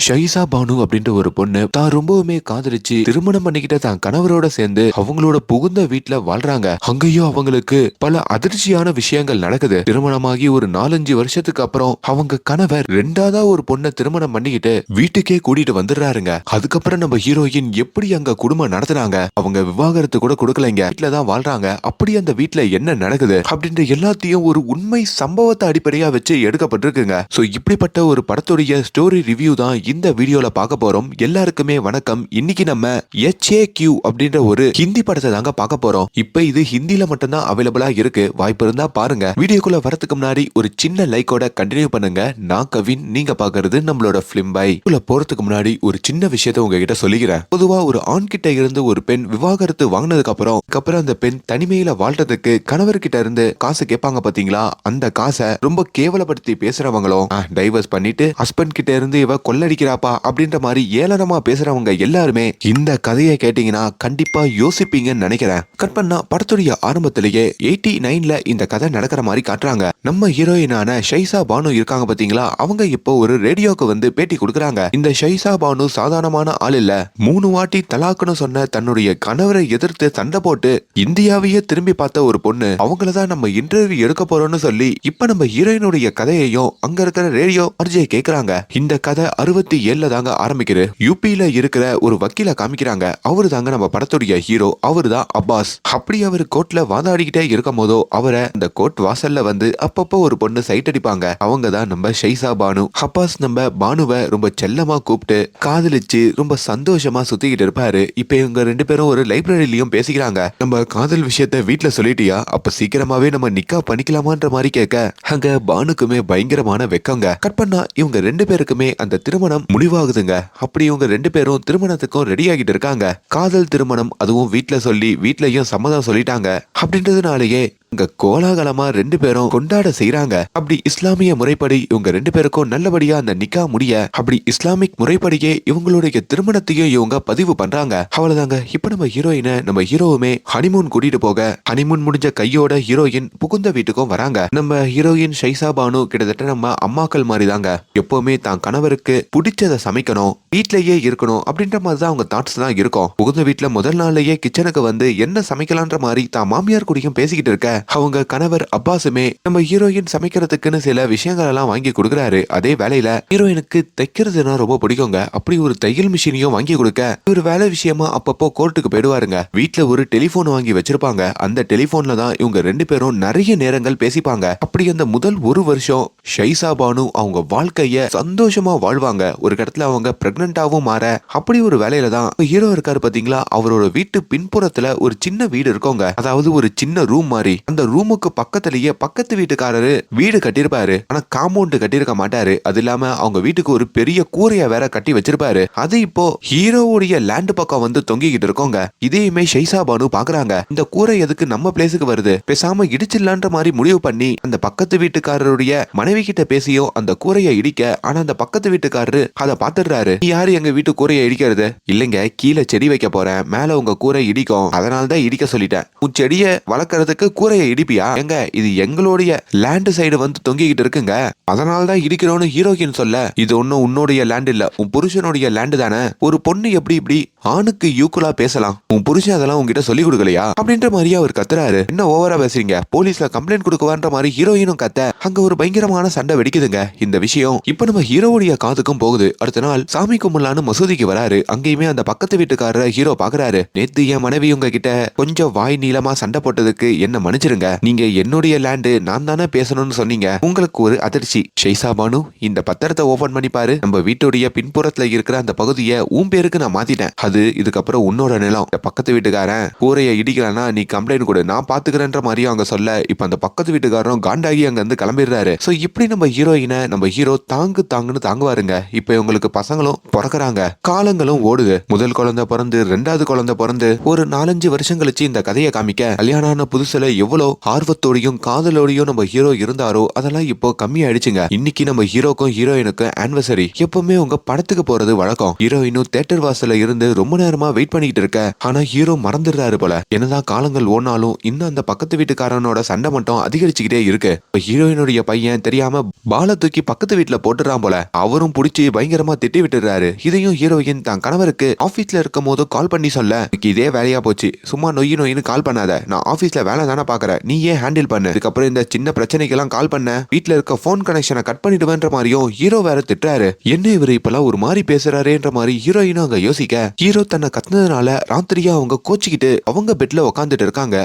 ஷைசா பானு அப்படின்ற ஒரு பொண்ணு தான் ரொம்பவுமே காதலிச்சு திருமணம் பண்ணிக்கிட்ட தான் கணவரோட சேர்ந்து அவங்களோட புகுந்த வீட்டுல வாழ்றாங்க. அங்கேயும் அவங்களுக்கு பல அதிர்ச்சியான விஷயங்கள் நடக்குது. திருமணமாகி ஒரு 4-5 வருஷத்துக்கு அப்புறம் அவங்க கணவர் ரெண்டாவதா ஒரு பொண்ணை திருமணம் பண்ணிக்கிட்டு வீட்டுக்கே கூட்டிட்டு வந்துடுறாருங்க. அதுக்கப்புறம் நம்ம ஹீரோயின் எப்படி அங்க குடும்பம் நடத்துறாங்க, அவங்க விவாகரத்து கூட கொடுக்கலைங்க, வீட்டுல தான் வாழ்றாங்க. அப்படி அந்த வீட்டுல என்ன நடக்குது அப்படின்ற எல்லாத்தையும் ஒரு உண்மை சம்பவத்தை அடிப்படையா வச்சு எடுக்கப்பட்டிருக்குங்க. சோ இப்படிப்பட்ட ஒரு படத்துடைய ஸ்டோரி ரிவ்யூ தான் இந்த வீடியோல பார்க்க போறோம். எல்லாருக்குமே வணக்கம். இன்னைக்கு நம்ம HAQ அப்படின்ற ஒரு ஹிந்தி படத்தை தாங்க பார்க்க போறோம். இப்ப இது ஹிந்தில மட்டும்தான் அவைலபிளா இருக்கு. வாய்ப்பு இருந்தா பாருங்க. வீடியோக்குள்ள வரதுக்கு முன்னாடி ஒரு சின்ன லைக்கோட கண்டினியூ பண்ணுங்க. நான் கவின், நீங்க பாக்குறது நம்மளோட பிலிம் பை. போறதுக்கு முன்னாடி ஒரு சின்ன விஷயத்தை உங்ககிட்ட சொல்லிக்கிறேன். பொதுவா ஒரு ஆண் கிட்ட இருந்து ஒரு பெண் விவாகரத்து வாங்கினதுக்கு அப்புறம் அந்த பெண் தனிமையில வாழ்றதுக்கு கணவர்கிட்ட இருந்து காசு கேட்பாங்க பாத்தீங்களா? அந்த காசை ரொம்ப கேவலப்படுத்தி பேசுறவங்களும், டைவர்ஸ் பண்ணிட்டு ஹஸ்பண்ட் கிட்ட இருந்து இவ கொள்ளடிக்கிறாப்பா அப்படின்ற மாதிரி ஏளனமா பேசுறவங்க எல்லாருமே இந்த கதையை கேட்டீங்கன்னா கண்டிப்பா யோசிப்பீங்கன்னு நினைக்கிறேன். கட் பண்ணா படத்துடைய ஆரம்பத்திலேயே 89ல இந்த கதை நடக்கிற மாதிரி காட்டுறாங்க. நம்ம ஹீரோயினான ஷைசா பானு இருக்காங்க பாத்தீங்களா? அவங்க இப்போ ஒரு ரேடியோக்கு வந்து பேட்டி கொடுக்கறாங்க. இந்த ஷைசா பானு சாதாரணமான ஆள் இல்ல. 3 வாட்டி தலாக்குன்னு சொன்ன தன்னுடைய கணவரை எதிர்த்து சண்டை போட்டு இந்தியாவையே திரும்பி பார்த்த ஒரு பொண்ணு. அவங்களதான் நம்ம இன்டர்வியூ எடுக்க போறோம்னு சொல்லி இப்ப நம்ம ஹீரோயினுடைய கதையையும் அங்க இருக்கிற ரேடியோ RJ கேக்குறாங்க. இந்த கதை 67ல தாங்க ஆரம்பிக்குது. யூபியில இருக்கிற ஒரு வக்கீல காமிக்கிறாங்க. அவரு தாங்க நம்ம படத்துடைய ஹீரோ. அவரு தான் அப்பாஸ். அப்படி அவர் கோர்ட்ல வாதாடிக்கிட்டே இருக்கும் போதோ அவரை அந்த கோர்ட் வாசல்ல வந்து அப்பப்போ ஒரு பொண்ணு சைட் அடிப்பாங்க. அவங்க தான் நம்ம ஷைசா பானு. அப்பாஸ் நம்ம பானுவை ரொம்ப செல்லமா கூப்பிட்டு காதலிச்சு ரொம்ப சந்தோஷமா சுத்திக்கிட்டு இருப்பாரு. இப்ப இவங்க 2 பேரும் ஒரு லைப்ரரியிலயும் பேசிக்கிறாங்க. நம்ம காதல் விஷயத்த வீட்டுல சொல்லிட்டியா? அப்ப சீக்கிரமாவே நம்ம நிக்கா பண்ணிக்கலாமான்ற மாதிரி கேட்க அங்க பானுக்குமே பயங்கரமான வெக்கங்க. கட் பண்ணா இவங்க 2 பேருக்குமே அந்த திருமணம் முடிவாகுதுங்க. அப்படி இவங்க 2 பேரும் திருமணத்துக்கும் ரெடி ஆகிட்டு இருக்காங்க. காதல் திருமணம், அதுவும் வீட்டுல சொல்லி வீட்லயும் சம்மதம் சொல்லிட்டாங்க. அப்படின்றதுனாலயே இங்க கோலாகலமா 2 பேரும் கொண்டாட செய்யறாங்க. அப்படி இஸ்லாமிய முறைப்படி இவங்க 2 பேருக்கும் நல்லபடியா அந்த நிக்கா முடிய, அப்படி இஸ்லாமிக் முறைப்படியே இவங்களுடைய திருமணத்தையும் இவங்க பதிவு பண்றாங்க. அவ்வளவுதாங்க. இப்ப நம்ம ஹீரோயினை நம்ம ஹீரோவுமே ஹனிமூன் கூட்டிட்டு போக, ஹனிமூன் முடிஞ்ச கையோட ஹீரோயின் புகுந்த வீட்டுக்கும் வராங்க. நம்ம ஹீரோயின் ஷைசா பானு கிட்டத்தட்ட நம்ம அம்மாக்கள் மாதிரி தாங்க. எப்பவுமே தான் கணவருக்கு பிடிச்சதை சமைக்கணும், வீட்லயே இருக்கணும் அப்படின்ற மாதிரி தான் அவங்க தாட்ஸ் தான் இருக்கும். புகுந்த வீட்டுல முதல் நாள்லயே கிச்சனுக்கு வந்து என்ன சமைக்கலான்ற மாதிரி தான் மாமியார் கூடயும் பேசிக்கிட்டு இருக்க அவங்க கணவர் அப்பாஸுமே நம்ம ஹீரோயின் சமைக்கிறதுக்குன்னு சில விஷயங்கள் எல்லாம் வாங்கி கொடுக்கறாரு. அதே வேலையில ஹீரோயினுக்கு தைக்கிறதுனா ரொம்ப பிடிக்குங்க. அப்படி ஒரு தையல் மிஷினையும் வாங்கி கொடுக்க ஒரு வேலை விஷயமா அப்பப்போ கோர்ட்டுக்கு போயிடுவாருங்க. வீட்டுல ஒரு டெலிபோன் வாங்கி வச்சிருப்பாங்க. அந்த டெலிபோன்ல தான் இவங்க 2 பேரும் நிறைய நேரங்கள் பேசிப்பாங்க. அப்படி அந்த முதல் 1 வருஷம் ஷைசா பானு அவங்க வாழ்க்கைய சந்தோஷமா வாழ்வாங்க. ஒரு இடத்துல அவங்க பிரெக்னன்டாவும் மாற, அப்படி ஒரு வேலையில தான் ஹீரோ இருக்காரு பாத்தீங்களா? அவரோட வீட்டு பின்புறத்துல ஒரு சின்ன வீடு இருக்கோங்க. அதாவது ஒரு சின்ன ரூம் மாதிரி. அந்த ரூமுக்கு பக்கத்திலேயே பக்கத்து வீட்டுக்காரரு வீடு கட்டிருப்பாரு. ஆனா காம்பவுண்ட் கட்டிருக்க மாட்டாரு. அது இல்லாம அவங்க வீட்டுக்கு ஒரு பெரிய கூரைய வேற கட்டி வச்சிருப்பாரு. அது இப்போ ஹீரோவுடைய லேண்ட் பக்கம் வந்து தொங்கிக்கிட்டு இருக்கோங்க. இதையுமே ஷைசா பானு பாக்குறாங்க. இந்த கூரை எதுக்கு நம்ம பிளேஸுக்கு வருது, பேசாம இடிச்சிடலான்ற மாதிரி முடிவு பண்ணி அந்த பக்கத்து வீட்டுக்காரருடைய மனைவி கிட்ட பேசியும் அந்த கூரையை இடிக்க, ஆனா அந்த பக்கத்து வீட்டுக்காரரு அதை பாத்துடுறாரு. யாரு எங்க வீட்டு கூரையை இடிக்கிறது? இல்லைங்க, கீழே செடி வைக்க போறேன், மேல உங்க கூரை இடிக்கும், அதனாலதான் இடிக்க சொல்லிட்டேன். உன் செடியை வளர்க்கறதுக்கு கூரையை இடிப்பியா? எங்க இது எங்களுடைய லேண்ட் சைடு வந்து தொங்கிக்கிட்டு இருக்குங்க, அதனாலதான் இடிக்கிறோன்னு ஹீரோயின் சொல்ல, இது ஒன்னும் உன்னுடைய லேண்ட் இல்ல, உன் புருஷனுடைய லேண்ட் தானே. ஒரு பொண்ணு எப்படி இப்படி ஆணுக்கு யூக்குலா பேசலாம்? உன் புருஷன் அதெல்லாம் உங்ககிட்ட சொல்லி கொடுக்கலையா அப்படின்ற மாதிரி அவர் கத்துறாரு. என்ன ஓவரா பேசுறீங்க, போலீஸ்ல கம்ப்ளைண்ட் கொடுக்கவான்ற மாதிரி ஹீரோயினும் கத்த அங்க ஒரு பயங்கரமான சண்டை வெடிக்குதுங்க. இந்த விஷயம் இப்ப நம்ம ஹீரோவுடைய காதுக்கும் போகுது. அடுத்த நாள் சாமி கும்பலான்னு மசூதிக்கு வராரு. அங்கேயுமே அந்த பக்கத்து வீட்டுக்காரர ஹீரோ பாக்குறாரு. நேத்து என் மனைவி உங்க கிட்ட கொஞ்சம் வாய் நீளமா சண்டை போட்டதுக்கு என்ன மன்னிச்சிருங்க. நீங்க என்னுடைய லேண்டு நான் தானே பேசணும்னு சொன்னீங்க. உங்களுக்கு ஒரு அதிர்ச்சி. ஷைசா பானு, இந்த பத்திரத்தை ஓபன் பண்ணி பாரு. நம்ம வீட்டுடைய பின்புறத்துல இருக்கிற அந்த பகுதியை உன் பேருக்கு நான் மாத்திட்டேன். அது இதுக்கப்புறம் உன்னோட நிலம். பக்கத்து வீட்டுக்காரன் கூரையை இடிக்கலன்னா நீ கம்ப்ளைண்ட் கொடு, நான் பாத்துக்கிறேன்ற மாதிரியும் அங்க சொல்ல, இப்ப அந்த பக்கத்து வீட்டுக்காரரும் காண்டாகி அங்க இருந்து கிளம்பிடுறாரு. சோ இப்படி நம்ம ஹீரோயினை நம்ம ஹீரோ தாங்குன்னு தாங்குவாருங்க. இப்ப இவங்களுக்கு பசங்களும் பிறக்குறாங்க. காலங்களும் ஓடுது. முதல் குழந்தை பிறந்து 2வது குழந்தை பிறந்து ஒரு 4-5 வருஷம் கழிச்சு இந்த கதையை காமிக்க, கல்யாணம் ஆன புதுசுல எவ்வளவு எவ்வளவு ஆர்வத்தோடையும் காதலோடையும் நம்ம ஹீரோ இருந்தாரோ அதெல்லாம் இப்போ கம்மியாயிடுச்சுங்க. இன்னைக்கு நம்ம ஹீரோக்கும் ஹீரோயினுக்கும் ஆனிவர்சரி. எப்பவுமே உங்க படத்துக்கு போறது வழக்கம். ஹீரோயினும் தியேட்டர் வாசல்ல இருந்து ரொம்ப நேரமா வெயிட் பண்ணிட்டு இருக்க. ஆனா ஹீரோ மறந்துடுறாரு போல. என்னதான் காலங்கள் ஓடினாலும் இன்னும் அந்த பக்கத்து வீட்டுக்காரனோட சண்டை மட்டும் அதிகரிச்சுக்கிட்டே இருக்கு. ஹீரோயினுடைய பையன் தெரியாம பால தூக்கி பக்கத்து வீட்டுல போட்டுறான் போல. அவரும் புடிச்சு பயங்கரமா திட்டி விட்டுறாரு. இதையும் ஹீரோயின் தான் கணவருக்கு ஆபீஸ்ல இருக்கும் போது கால் பண்ணி சொல்ல, இதே வேலையா போச்சு, சும்மா நொய்னு கால் பண்ணாத, நான் ஆபீஸ்ல வேலை தானே பாக்குறேன், நீ ஏன் ஹேண்டில் பண்ணு, இதுக்கப்புறம் இந்த சின்ன பிரச்சனைக்கெல்லாம் கால் பண்ண வீட்டுல இருக்க போன் கனெக்ஷனை கட் பண்ணிடுவேன்ற மாதிரியும் ஹீரோ வேற திட்டுறாரு. என்ன இவரு இப்பெல்லாம் ஒரு மாதிரி பேசுறாருன்ற மாதிரி ஹீரோயினும் அங்க யோசிக்க, ஹீரோ தன்னை கத்துனதுனால ராத்திரியா அவங்க கோச்சிக்கிட்டு அவங்க பெட்ல உட்காந்துட்டு இருக்காங்க.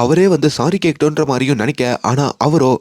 அவரே வந்து சாரி கேட்கணுன்ற மாதிரியும் நினைக்க, ஆனா அவரோ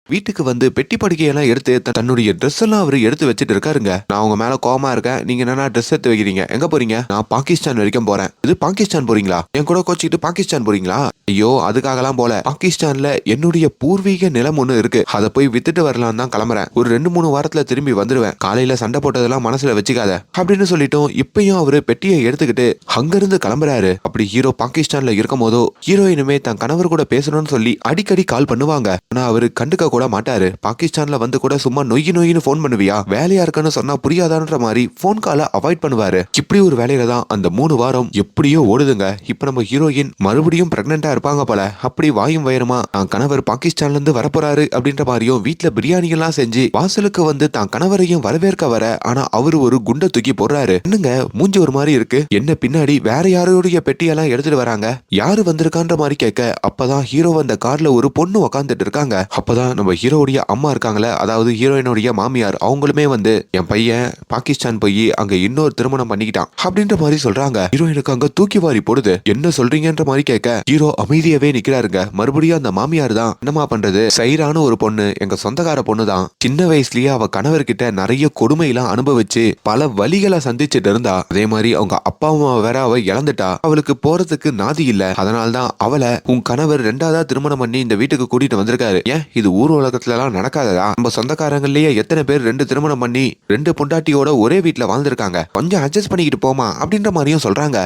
வீட்டுக்கு வந்து பெட்டி படுக்கையெல்லாம் எடுத்து தன்னுடைய ட்ரெஸ் எல்லாம் அவரு எடுத்து வச்சுட்டு இருக்காருங்க. நான் உங்க மேல கோவமா இருக்கேன், நீங்க என்னன்னா ட்ரெஸ் எடுத்து வைக்கிறீங்க, எங்க போறீங்க? நான் பாகிஸ்தான் வரைக்கும் போறேன். இது பாகிஸ்தான் போறீங்களா? என் கூட கோச்சிக்கிட்டு பாகிஸ்தான் போறீங்களா? ஐயோ அதுக்காகலாம் போல, பாகிஸ்தான்ல என்னுடைய பூர்வீக நிலம் ஒண்ணு இருக்கு, அதை போய் வித்துட்டு வரலாம் தான் கிளம்புறேன், ஒரு 2-3 வாரத்துல திரும்பி வந்துருவேன், காலையில சண்டை போட்டதெல்லாம் மனசுல வச்சுக்காத அப்படின்னு சொல்லிட்டோம். இப்பயும் அவரு பெட்டியை எடுத்துக்கிட்டு அங்கிருந்து கிளம்புறாரு. அப்படி ஹீரோ பாகிஸ்தான்ல இருக்கும் போதோ ஹீரோயினுமே தன் கணவர் கூட பேசணும்னு சொல்லி அடிக்கடி கால் பண்ணுவாங்க. ஆனா அவரு கண்டுக்க கூட மாட்டாரு. பாகிஸ்தான்ல வந்து கூட சும்மா நொய்னு போன் பண்ணுவியா, வேலையா இருக்குன்னு சொன்னா புரியாதான்ற மாதிரி போன் காலை அவாய்ட் பண்ணுவாரு. இப்படி ஒரு வேலையில தான் அந்த 3 வாரம் எப்படியோ ஓடுதுங்க. இப்ப நம்ம ஹீரோயின் மறுபடியும் பிரெக்னெண்டா இருப்பாங்க போல. அப்படி வாயும் வயிறுமா தான் கணவர் பாகிஸ்தான்ல இருந்து வரப்போறாரு அப்படின்ற மாதிரியும் வீட்டுல பிரியாணி எல்லாம் செஞ்சு வாசலுக்கு வந்து தான் கணவரையும் வரவேற்க வர, ஆனா அவரு ஒரு குண்டை தூக்கி போடுறாரு. என்னங்க மூஞ்சி ஒரு மாதிரி இருக்கு, என்ன பின்னாடி வேற யாரோடைய பெட்டியெல்லாம் எடுத்துட்டு வராங்க, யாரு வந்திருக்கான்ற மாதிரி கேட்க, அப்பதான் ஹீரோ அந்த கார்ல ஒரு பொண்ணு உக்காந்துட்டு இருக்காங்க. அப்பதான் நம்ம ஹீரோடைய அம்மா இருக்காங்களே, அதாவது ஹீரோயினுடைய மாமியார், அவங்களுமே வந்து என் பையன் பாகிஸ்தான் போய் அங்க இன்னொரு திருமணம் பண்ணிக்கிட்டான் அப்படின்ற மாதிரி சொல்றாங்க. ஹீரோயினுக்கு அங்க தூக்கி வாரி போடுது. என்ன சொல்றீங்கன்ற மாதிரி கேட்க ஹீரோ அமைதியாவே நிக்கிறாருங்க. மறுபடியும் அந்த மாமியார் தான், என்னமா பண்றது, சைரான ஒரு பொண்ணு, எங்க சொந்தக்கார பொண்ணு தான், சின்ன வயசுலயே அவ கணவர்கிட்ட நிறைய கொடுமை எல்லாம் அனுபவிச்சு பல வழிகளை சந்திச்சுட்டு இருந்தா. அதே மாதிரி அவங்க அப்பா அம்மா வேற அவ இழந்துட்டா, அவளுக்கு போறதுக்கு நாதி இல்ல, அதனால்தான் அவளை உன் கணவர் 2ஆவதா திருமணம் பண்ணி இந்த வீட்டுக்கு கூட்டிட்டு வந்திருக்காரு. ஏன் இது ஊர் உலகத்துல எல்லாம் நடக்காததா? நம்ம சொந்தக்காரங்களையே எத்தனை பேர் 2 திருமணம் பண்ணி 2 பொண்டாட்டியோட ஒரே வீட்டுல வாழ்ந்திருக்காங்க, கொஞ்சம் அட்ஜஸ்ட் பண்ணிக்கிட்டு போமா அப்படின்ற மாதிரியும் சொல்றாங்க.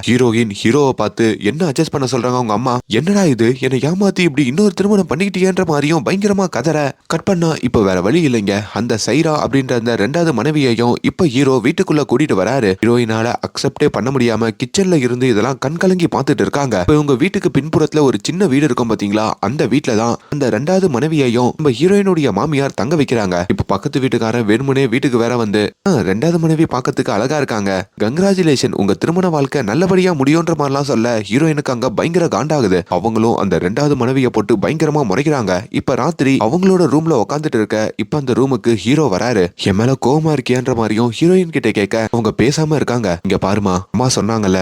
ஹீரோவை பார்த்து என்ன அட்ஜஸ்ட் பண்ண சொல்றாங்க அவங்க அம்மா. என்னடா இது, என்னை ஏமாத்தி இப்படி இன்னொரு திருமணம் பண்ணிக்கிட்டேன்ற மாதிரியும் பயங்கரமா கதற. கட் பண்ணா இப்ப வேற வழி இல்லைங்க. அந்த சைரா அப்படின்ற அந்த 2வது மனைவியையும் இப்ப ஹீரோ வீட்டுக்குள்ள கூட்டிட்டு வராரு. ஹீரோயினால அக்செப்டே பண்ண முடியாம கிச்சன்ல இருந்து இதெல்லாம் கண் கலங்கி பார்த்துட்டு இருக்காங்க. இப்ப உங்க வீட்டுக்கு பின்புறத்துல ஒரு சின்ன வீடு இருக்கும் பாத்தீங்களா, அந்த வீட்டுல தான் அந்த 2வது மனைவியையும் நம்ம ஹீரோயினுடைய மாமியார் தங்க வைக்கிறாங்க. இப்ப பக்கத்து வீட்டுக்காரன் வேணுமுனே வீட்டுக்கு வேற வந்து, 2வது மனைவி பார்க்கறதுக்கு அழகா இருக்காங்க, கங்க்ராச்சுலேஷன், உங்க திருமண வாழ்க்கை நல்லபடியா முடியும்ன்ற மாதிரிலாம் சொல்ல ஹீரோயினுக்கு அங்க பயங்கர காண்டாகுது. அவங்களும் அந்த 2வது மனைவியை போட்டு பயங்கரமா முறைக்கிறாங்க. இப்ப ராத்திரி அவங்களோட ரூம்ல உட்காந்துட்டு இருக்க, இப்ப அந்த ரூமுக்கு ஹீரோ வராரு. என் மேல கோவமா இருக்கியான்ற மாதிரியும் ஹீரோயின் கிட்ட கேட்க, அவங்க பேசாம இருக்காங்க. இங்க பாருமா, அம்மா சொன்னாங்கல்ல,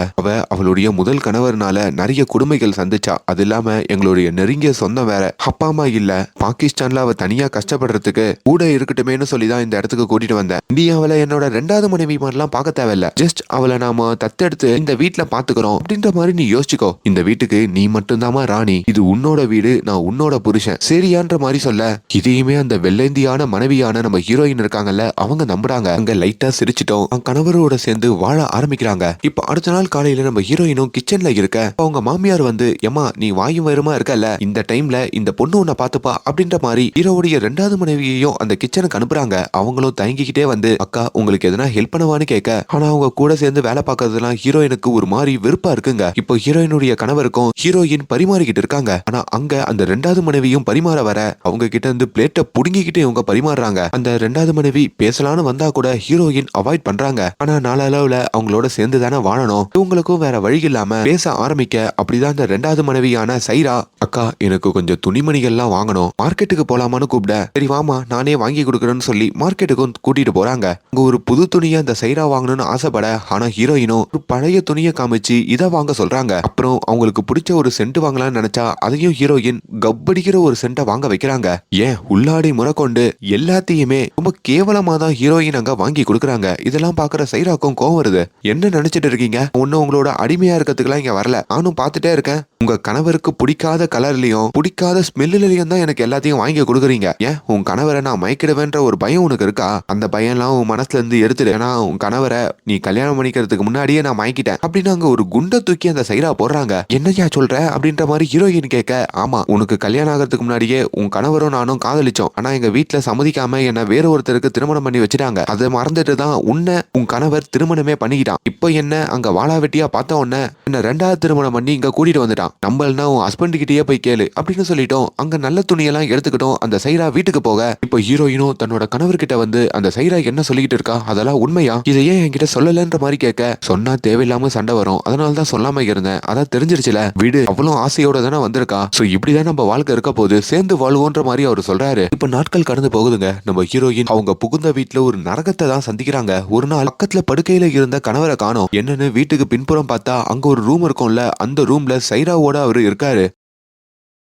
அவளுடைய முதல் கணவர்னால நிறைய கொடுமைகள் சந்திச்சா, அது இல்லாம எங்களுடைய நெருங்கிய சொந்தம் வேற, அப்பா அம்மா இல்ல, பாகிஸ்தான்ல அவ தனியா கஷ்டப்படுறதுக்கு கூட இருக்கட்டுமேனு சொல்லிதான் இந்த இடத்துக்கு கூட்டிட்டு வந்தேன். நீ அவளை என்னோட 2வது மனைவி மாதிரிலாம் பார்க்க தேவையில்ல, ஜஸ்ட் அவளை நாம தத்தெடுத்து இந்த வீட்டுல பாத்துக்கிறோம் அப்படின்ற மாதிரி நீ யோசிச்சுக்கோ. இந்த வீட்டுக்கு நீ மட்டும்தாமா ராணி, இது உன்னோட வீடு, நான் உன்னோட புருஷன், சரியான்ற மாதிரி சொல்ல, இதையுமே அந்த வெள்ளேந்தியான மனைவியான நம்ம ஹீரோயின் இருக்காங்கல்ல, அவங்க நம்புறாங்க. அங்க லைட்டா சிரிச்சிட்டோம், கணவரோட சேர்ந்து வாழ ஆரம்பிக்கிறாங்க. இப்ப அடுத்த நாள் காலையில நம்ம ஹீரோயினும் கிச்சன்ல இருக்க, அவங்க மாமியார் வந்து, எம்மா நீ வாயும் வயிறுமா இருக்கல, இந்த டைம்ல இந்த பொண்ணு உன்னை பாத்துப்பா அப்படின்ற மாதிரி ஹீரோவுடைய 2வது மனைவியையும் அந்த கிச்சனுக்கு அனுப்புறாங்க. அவங்களும் தயங்கிக்கிட்டே வந்து, அக்கா உங்களுக்கு எதனா ஹெல்ப் பண்ணவான்னு கேட்க, ஆனா அவங்க கூட சேர்ந்து வேலை பார்க்கறதுலாம் ஹீரோயினுக்கு ஒரு மாதிரி வெறுப்பா இருக்குங்க. இப்போ ஹீரோயினுடைய கணவருக்கும் ஹீரோயின் பரிமாறிக்கிட்டு இருக்காங்க. ஆனா அங்க அந்த 2வது மனைவியும் பரிமாற வர, அவங்க கிட்ட இருந்து பிளேட்டை புடுங்கிக்கிட்டு இவங்க பரிமாறுறாங்க. அந்த 2வது மனைவி பேசலான்னு வந்தா கூட ஹீரோயின் அவாய்ட் பண்றாங்க. ஆனா நாளளவுல அவங்களோட சேர்ந்து தானே வாழணும், இவங்களுக்கும் வேற வழி இல்லாம பேச ஆரம்பிக்க, அப்படிதான் அந்த 2வது மனைவியான சைரா, அக்கா எனக்கு கொஞ்சம் துணிமணிகள்லாம் வாங்கணும், மார்க்கெட்டுக்கு போலாமான்னு கூப்பிட, சரி வாமா நானே வாங்கி கொடுக்குறேன்னு சொல்லி மார்க்கெட்டுக்கும் கூட்டிட்டு போறாங்க. அங்க ஒரு புது துணியை அந்த சைரா வாங்கணும்னு ஆசைப்பட, ஆனா ஹீரோயினும் ஒரு பழைய துணியை காமிச்சு இதை வாங்க சொல்றாங்க. அப்புறம் அவங்களுக்கு பிடிச்ச ஒரு சென்ட் வாங்கலாம்னு நினைச்சா அதையும் ஹீரோயின் கப்படிக்கிற ஒரு சென்ட்டை வாங்க வைக்கிறாங்க. ஏன் உள்ளாடி முறை கொண்டு எல்லாத்தையுமே ரொம்ப கேவலமா தான் ஹீரோயின் அங்க வாங்கி கொடுக்குறாங்க. இதெல்லாம் பாக்குற சைராக்கும் கோவம் வருது. என்ன நினைச்சிட்டு இருக்கீங்க, ஒன்னும் உங்களோட அடிமையா இருக்கிறதுக்குலாம் இங்க வரல, நானும் பார்த்துட்டே இருக்கேன், உங்க கணவருக்கு பிடிக்காத கலர்லயும் பிடிக்காத ஸ்மெல்லுலயும் தான் எனக்கு எல்லாத்தையும் வாங்கி கொடுக்குறீங்க. ஏன் உன் கணவரை நான் மயக்கிடுவேன்ற ஒரு பயம் உனக்கு இருக்கா? அந்த பயம் எல்லாம் உன் மனசுல இருந்து எடுத்துடு. ஏன்னா உன் கணவரை நீ கல்யாணம் பண்ணிக்கிறதுக்கு முன்னாடியே நான் மயக்கிட்டேன் அப்படின்னு அங்க ஒரு குண்டை தூக்கி அந்த சைரா போடுறாங்க. என்னையா சொல்ற அப்படின்ற மாதிரி ஹீரோயின் கேட்க, ஆமா உனக்கு கல்யாணம் ஆகிறதுக்கு முன்னாடியே உன் கணவரும் நானும் காதலிச்சோம். ஆனா எங்க வீட்டுல சம்மதிக்காம என்ன வேற ஒருத்தருக்கு திருமணம் பண்ணி வச்சிட்டாங்க. அதை மறந்துட்டு தான் உன்னை உன் கணவர் திருமணமே பண்ணிக்கிட்டான். இப்போ என்ன அங்க வாழா வெட்டியா பார்த்த உடனே என்ன ரெண்டாவது திருமணம் பண்ணி இங்க கூட்டிட்டு வந்துட்டான். நம்மள்னா உன் ஹஸ்பண்ட் கிட்டயே போய் கேளு அப்படின்னு சொல்லிட்டோம். அங்க நல்ல துணியெல்லாம் எடுத்துக்கிட்டோம். அந்த சைரா வீட்டுக்கு போக இப்போ ஹீரோயினும் தன்னோட கணவர்கிட்ட வந்து அந்த சைரா என்ன சொல்லிக்கிட்டு இருக்கா, அதெல்லாம் உண்மையா, இதை ஏன் என்கிட்ட சொல்லலன்ற மாதிரி கேட்க, சொன்னா தேவையில்லாம சண்டை வரும், அதனால தான் சொல்லாம இருந்தேன், அதான் தெரிஞ்சிருச்சுல, வீடு அவ்வளவு ஆசையோட தானே வந்திருக்கா, சோ இப்படிதான் நம்ம வாழ்க்கை இருக்க போது, சேர்ந்து வாழ்வோன்ற மாதிரி அவர் சொல்றாரு. இப்ப நாட்கள் கடந்து போகுதுங்க. நம்ம ஹீரோயின் அவங்க புகுந்த வீட்டுல ஒரு நரகத்தை தான் சந்திக்கிறாங்க. ஒரு நாள் பக்கத்துல படுக்கையில இருந்த கணவரை காணோம். என்னன்னு வீட்டுக்கு பின்புறம் பார்த்தா அங்க ஒரு ரூம் இருக்கும்ல, அந்த ரூம்ல சைராவோட அவரு இருக்காரு.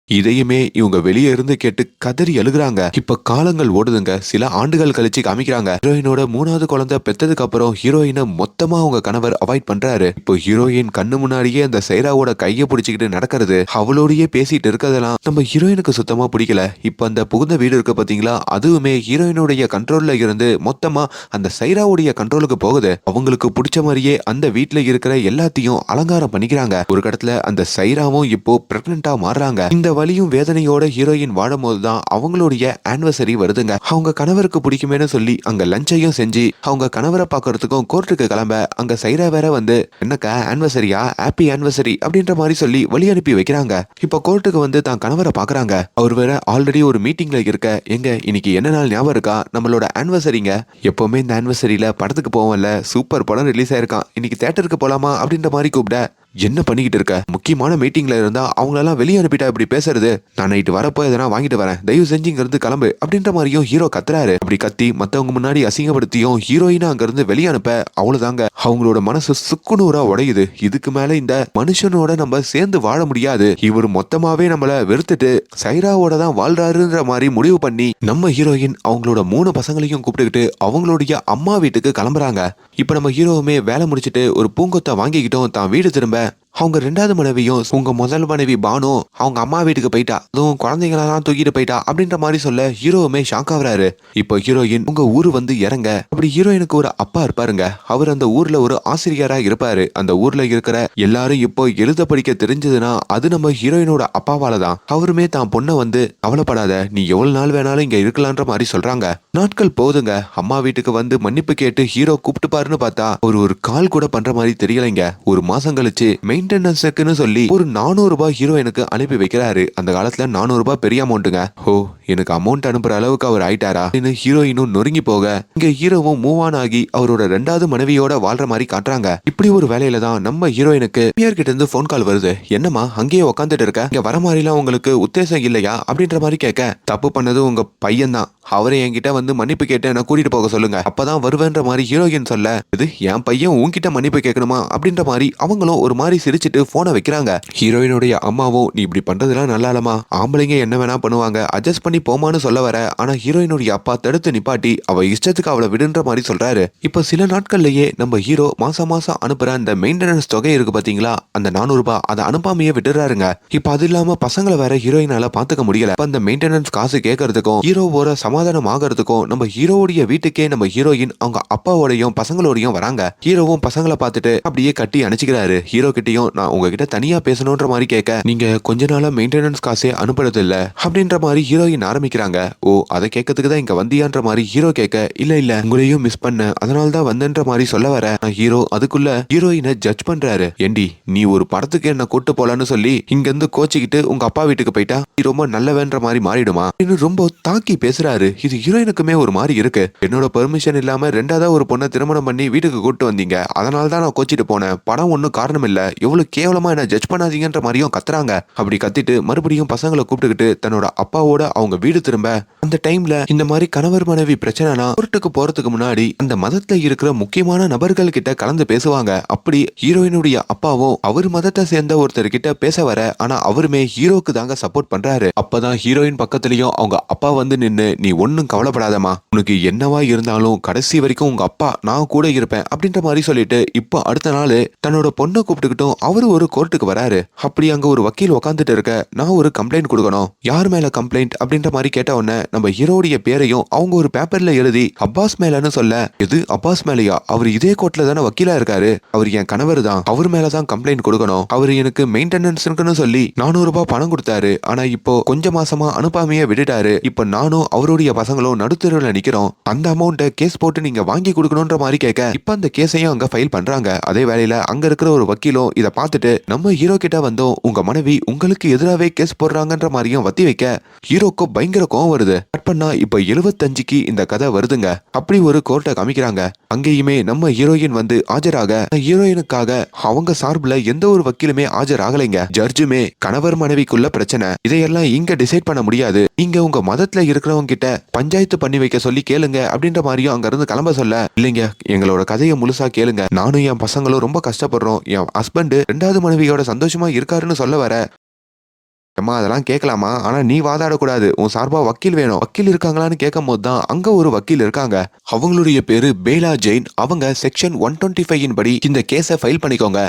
இதையுமே இவங்க வெளியே இருந்து கேட்டு கதறி அழுகுறாங்க. இப்ப காலங்கள் ஓடுதுங்க. சில ஆண்டுகள் கழிச்சு காமிக்கிறாங்க. ஹீரோயினோட 3வது குழந்தை பெத்ததுக்கு அப்புறம் ஹீரோயினை மொத்தமா அவங்க கணவர் அவாய்ட் பண்றாரு. இப்போ ஹீரோயின் கண்ணு முன்னாடியே அந்த சைராவோட கைய பிடிச்சிக்கிட்டு நடக்கிறது, அவளோடயே பேசிட்டு இருக்கிறதெல்லாம் நம்ம ஹீரோயினுக்கு சுத்தமா பிடிக்கல. இப்ப அந்த புகுந்த வீடு இருக்கு பாத்தீங்களா, அதுவுமே ஹீரோயினுடைய கண்ட்ரோல்ல இருந்து மொத்தமா அந்த சைராவுடைய கண்ட்ரோலுக்கு போகுது. அவங்களுக்கு பிடிச்ச மாதிரியே அந்த வீட்டுல இருக்கிற எல்லாத்தையும் அலங்காரம் பண்ணிக்கிறாங்க. ஒரு கடத்துல அந்த சைராவும் இப்போ பிரெக்னெண்டா மாறுறாங்க. இந்த வலியும் வேதனையோட ஹீரோயின் வாழும் போதுதான் அவங்களுடைய ஆனிவர்சரி வருதுங்க. அவங்க கணவருக்கு பிடிக்குமேனு சொல்லி அங்க லஞ்சையும் செஞ்சு அவங்க கணவரை பாக்குறதுக்கும் கோர்ட்டுக்கு கிளம்ப அங்க சைரா வேற வந்து, என்னக்கா ஆனிவர்சரியா, ஹாப்பி ஆனிவர்சரி அப்படின்ற மாதிரி சொல்லி வழி அனுப்பி வைக்கிறாங்க. இப்ப கோர்ட்டுக்கு வந்து தான் கணவரை பாக்குறாங்க. அவர் வேற ஆல்ரெடி ஒரு மீட்டிங்ல இருக்க, எங்க இன்னைக்கு என்ன நாள் ஞாபகம் இருக்கா, நம்மளோட ஆனிவர்சரிங்க, எப்பவுமே இந்த ஆனிவர்சரியில படத்துக்கு போவோம்ல, சூப்பர் படம் ரிலீஸ் ஆயிருக்கான், இன்னைக்கு தியேட்டருக்கு போலாமா அப்படின்ற மாதிரி கூப்பிட, என்ன பண்ணிக்கிட்டு இருக்க, முக்கியமான மீட்டிங்ல இருந்தா அவங்களெல்லாம் வெளியே அனுப்பிட்டா இப்படி பேசுறது, நான் நைட்டு வரப்போ எதனா வாங்கிட்டு வரேன், தயவு செஞ்சு இங்க இருந்து கிளம்பு அப்படின்ற மாதிரியும் ஹீரோ கத்துறாரு. அப்படி கத்தி மத்தவங்க முன்னாடி அசிங்கப்படுத்தியும் ஹீரோயினா அங்க இருந்து வெளியே அனுப்ப, அவ்வளவுதாங்க அவங்களோட மனசு சுக்குநூறா உடையுது. இதுக்கு மேல இந்த மனுஷனோட நம்ம சேர்ந்து வாழ முடியாது, இவர் மொத்தமாவே நம்மள வெறுத்துட்டு சைராவோட தான் வாழ்றாருன்ற மாதிரி முடிவு பண்ணி நம்ம ஹீரோயின் அவங்களோட 3 பசங்களையும் கூப்பிட்டுக்கிட்டு அவங்களுடைய அம்மா வீட்டுக்கு கிளம்புறாங்க. இப்ப நம்ம ஹீரோவுமே வேலை முடிச்சிட்டு ஒரு பூங்கொத்தை வாங்கிக்கிட்டோம் தான் வீடு திரும்ப, அவங்க 2வது மனைவியும் உங்க முதல் மனைவி பானு அவங்க அம்மா வீட்டுக்கு போயிட்டா, அதுவும் குழந்தைங்களெல்லாம் தூக்கிட்டு போயிட்டா அப்படின்ற மாதிரி சொல்ல ஹீரோவுமே ஷாக் ஆகுறாரு. இப்போ ஹீரோயின் உங்க ஊரு வந்து இறங்க. அப்படி ஹீரோயினுக்கு ஒரு அப்பா இருப்பாருங்க. அவர் அந்த ஊர்ல ஒரு ஆசிரியரா இருப்பாரு. அந்த ஊர்ல இருக்கிற எல்லாரும் இப்போ எழுத படிக்க தெரிஞ்சதுன்னா அது நம்ம ஹீரோயினோட அப்பாவால தான். அவருமே தான் பொண்ணை வந்து, கவலைப்படாத, நீ எவ்வளவு நாள் வேணாலும் இங்க இருக்கலான்ற மாதிரி சொல்றாங்க. நாட்கள் போதுங்க. அம்மா வீட்டுக்கு வந்து மன்னிப்பு கேட்டு ஹீரோ கூப்பிட்டு பாருன்னு பார்த்தா ஒரு கால் கூட பண்ற மாதிரி தெரியலைங்க. ஒரு மாசம் கழிச்சு மெயின்டெனன்ஸுக்குன்னு சொல்லி ஒரு 400 ரூபாய் ஹீரோயினுக்கு அனுப்பி வைக்கிறாரு. அந்த காலத்துல 400 ரூபாய் பெரிய அமௌண்ட்டுங்க. ஓ, எனக்கு அமௌண்ட் அனுப்புற அளவுக்கு அவர் ஆயிட்டாரா ஹீரோயினும் நொறுங்கி போக, இங்க ஹீரோவும் மூவ் ஆன் ஆகி அவரோட 2வது மனைவியோட வாழ்ற மாதிரி காட்டுறாங்க. இப்படி ஒரு வேலையில தான் நம்ம ஹீரோயினுக்கு கிட்ட இருந்து போன் கால் வருது. என்னமா அங்கேயே உட்காந்துட்டு இருக்க, இங்க வர மாதிரிலாம் உங்களுக்கு உத்தேசம் இல்லையா அப்படின்ற மாதிரி கேட்க, தப்பு பண்ணது உங்க பையன் தான், அவரை என்கிட்ட வந்து மன்னிப்பு கேட்டு என்ன கூட்டிட்டு போக சொல்லுங்க, அப்பதான் வருவேன்ற மாதிரி ஹீரோயின் சொல்ல, இது என் பையன் உன்கிட்ட மன்னிப்பு கேட்கணுமா அப்படின்ற மாதிரி அவங்களும் ஒரு மாதிரி சிரிச்சிட்டு போனை வைக்கிறாங்க. ஹீரோயினுடைய அம்மாவும், நீ இப்படி பண்றதுலாம் நல்லா இல்லமா, ஆம்பளைங்க என்ன வேணா பண்ணுவாங்க, அட்ஜஸ்ட் பண்ணி போமான்னு சொல்ல வர, ஆனா ஹீரோயினுடைய அப்பா தடுத்து நிப்பாட்டி அவ இஷ்டத்துக்கு அவளை விடுன்ற மாதிரி சொல்றாரு. இப்ப சில நாட்கள்லயே நம்ம ஹீரோ மாசம் மாசம் அனுப்புற அந்த மெயின்டெனன்ஸ் தொகை இருக்கு பாத்தீங்களா, அந்த 400 ரூபாய் அதை அனுப்பாமையே விட்டுறாருங்க. இப்ப அது இல்லாம பசங்களை வேற ஹீரோயினால பாத்துக்க முடியல. அந்த மெயின்டெனன்ஸ் காசு கேட்கறதுக்கும் ஹீரோவோட சமாதானம் ஆகிறதுக்கும் நம்ம ஹீரோவுடைய வீட்டுக்கே நம்ம ஹீரோயின் அவங்க அப்பாவோடையும் பசங்களோடையும் வராங்க. ஹீரோவும் பசங்களை பார்த்துட்டு அப்படியே கட்டி அணைச்சிக்கிறாரு. ஹீரோ கிட்டையும், நான் உங்ககிட்ட தனியா பேசணும்ன்ற மாதிரி கேட்க, நீங்க கொஞ்ச நாளா மெயின்டெனன்ஸ் காசே அனுப்புறது இல்ல அப்படின்ற மாதிரி ஹீரோயின் ஆரம்பிக்கிறாங்க. ஓ, அதை கேட்கறதுக்கு தான் இங்க வந்தியான்ற மாதிரி ஹீரோ கேட்க, இல்ல இல்ல உங்களையும் மிஸ் பண்ண, அதனால தான் வந்தன்ற மாதிரி சொல்ல வர, ஹீரோ அதுக்குள்ள ஹீரோயினை ஜட்ஜ் பண்றாரு. ஏண்டி, நீ ஒரு படத்துக்கு என்ன கூட்டு போலான்னு சொல்லி இங்க இருந்து கோச்சிக்கிட்டு உங்க அப்பா வீட்டுக்கு போயிட்டா நீ ரொம்ப நல்லவன்ற மாதிரி மாறிடுமா அப்படின்னு ரொம்ப தாக்கி பேசுறாரு. இது ஹீரோயினுக்குமே ஒரு மாதிரி இருக்கு. என்னோட பெர்மிஷன் இல்லாம 2வது ஒரு பொண்ணை திருமணம் பண்ணி வீட்டுக்கு கூட்டு வந்தீங்க, அதனால தான் நான் கோச்சிட்டு போனேன், படம் ஒன்னும் காரணம் இல்ல, எவ்வளவு கேவலமா என்ன ஜட்ஜ் பண்ணாதீங்கன்ற மாதிரியும் கத்துறாங்க. அப்படி கத்திட்டு மறுபடியும் பசங்களை கூப்பிட்டுக்கிட்டு தன்னோட அப்பாவோட அவங்க வீடு திரும்ப, அந்த டைம்ல இந்த மாதிரி கணவர் மனைவி பிரச்சனைனா கோர்ட்டுக்கு போறதுக்கு முன்னாடி அந்த மதத்துல இருக்கிற முக்கியமான நபர்கள் கிட்ட கலந்து பேசுவாங்க. அப்படி ஹீரோயினுடைய அப்பாவும் அவர் மதத்தை சேர்ந்த ஒருத்தர் கிட்ட பேச வர, ஆனா அவருமே ஹீரோக்கு தாங்க சப்போர்ட் பண்றாரு. அப்பதான் ஹீரோயின் பக்கத்துலயும் அவங்க அப்பா வந்து நின்னு, நீ ஒன்னும் கவலைப்படாதமா, உனக்கு என்னவா இருந்தாலும் கடைசி வரைக்கும் உங்க அப்பா நான் கூட இருப்பேன் அப்படின்ற மாதிரி சொல்லிட்டு இப்போ அடுத்த நாள் தன்னோட பொண்ணை கூப்பிட்டுக்கிட்டும் அவரு ஒரு கோர்ட்டுக்கு வராரு. அப்படி அங்க ஒரு வக்கீல் உட்காந்துட்டு இருக்க, நான் ஒரு கம்ப்ளைண்ட் கொடுக்கணும். யார் மேல கம்ப்ளைண்ட் அப்படின்ற மாதிரி கேட்ட உடனே நம்ம ஹீரோடைய பேரையும் அவங்க ஒரு பேப்பர்ல எழுதி அப்பாஸ் மேலன்னு சொல்ல, எது அப்பாஸ் மேலையா? அவர் இதே கோர்ட்ல தானே வக்கீலா இருக்காரு. அவர் என் கணவர் தான். அவர் மேலதான் கம்ப்ளைண்ட் கொடுக்கணும். அவர் எனக்கு மெயின்டெனன்ஸ்னு சொல்லி 400 ரூபாய் பணம் கொடுத்தாரு. ஆனா இப்போ கொஞ்ச மாசமா அனுப்பாமையே விட்டுட்டாரு. இப்ப நானும் அவருடைய பசங்களும் நடுத்தருவில் நிக்கிறோம். அந்த அமௌண்ட்டை கேஸ் போட்டு நீங்க வாங்கி கொடுக்கணும்ன்ற மாதிரி கேட்க, இப்ப அந்த கேஸையும் அங்க ஃபைல் பண்றாங்க. அதே வேளையில அங்க இருக்கிற ஒரு வக்கீலும் இத பார்த்துட்டு நம்ம ஹீரோ கிட்ட வந்தோம், உங்க மனைவி உங்களுக்கு எதிராவே கேஸ் போடுறாங்கன்ற மாதிரியும் வத்தி வைக்க ஹீரோக்கு பயங்கர கோவம் வருது. கட் பண்ணா இப்ப 75க்கு இந்த கதை வருதுங்க. அப்படி ஒரு கோர்ட்டை காமிக்கிறாங்க. அங்கேயுமே நம்ம ஹீரோயின் வந்து ஆஜராக, ஹீரோயினுக்காக அவங்க சார்பில் எந்த ஒரு வக்கீலுமே ஆஜராகலைங்க. ஜட்ஜுமே கணவர் மனைவிக்குள்ள பிரச்சனை, இதையெல்லாம் இங்க டிசைட் பண்ண முடியாது, நீங்க உங்க மதத்துல இருக்கிறவங்க கிட்ட பஞ்சாயத்து பண்ணி வைக்க சொல்லி கேளுங்க அப்படின்ற மாதிரியும் அங்க இருந்து கிளம்ப சொல்ல, இல்லைங்க எங்களோட கதையை முழுசா கேளுங்க, நானும் என் பசங்களும் ரொம்ப கஷ்டப்படுறோம், என் ஹஸ்பண்ட் 2வது மனைவியோட சந்தோஷமா இருக்காருன்னு சொல்ல வர, அம்மா அதெல்லாம் கேட்கலாமா, ஆனா நீ வாதாடக்கூடாது, உன் சார்பா வக்கீல் வேணும். வக்கீல் இருக்காங்களான்னு கேட்கும் போது தான் அங்க ஒரு வக்கீல் இருக்காங்க. அவங்களுடைய பேரு பேலா ஜெயின். அவங்க செக்ஷன் 125 படி இந்த கேஸை ஃபைல் பண்ணிக்கோங்க,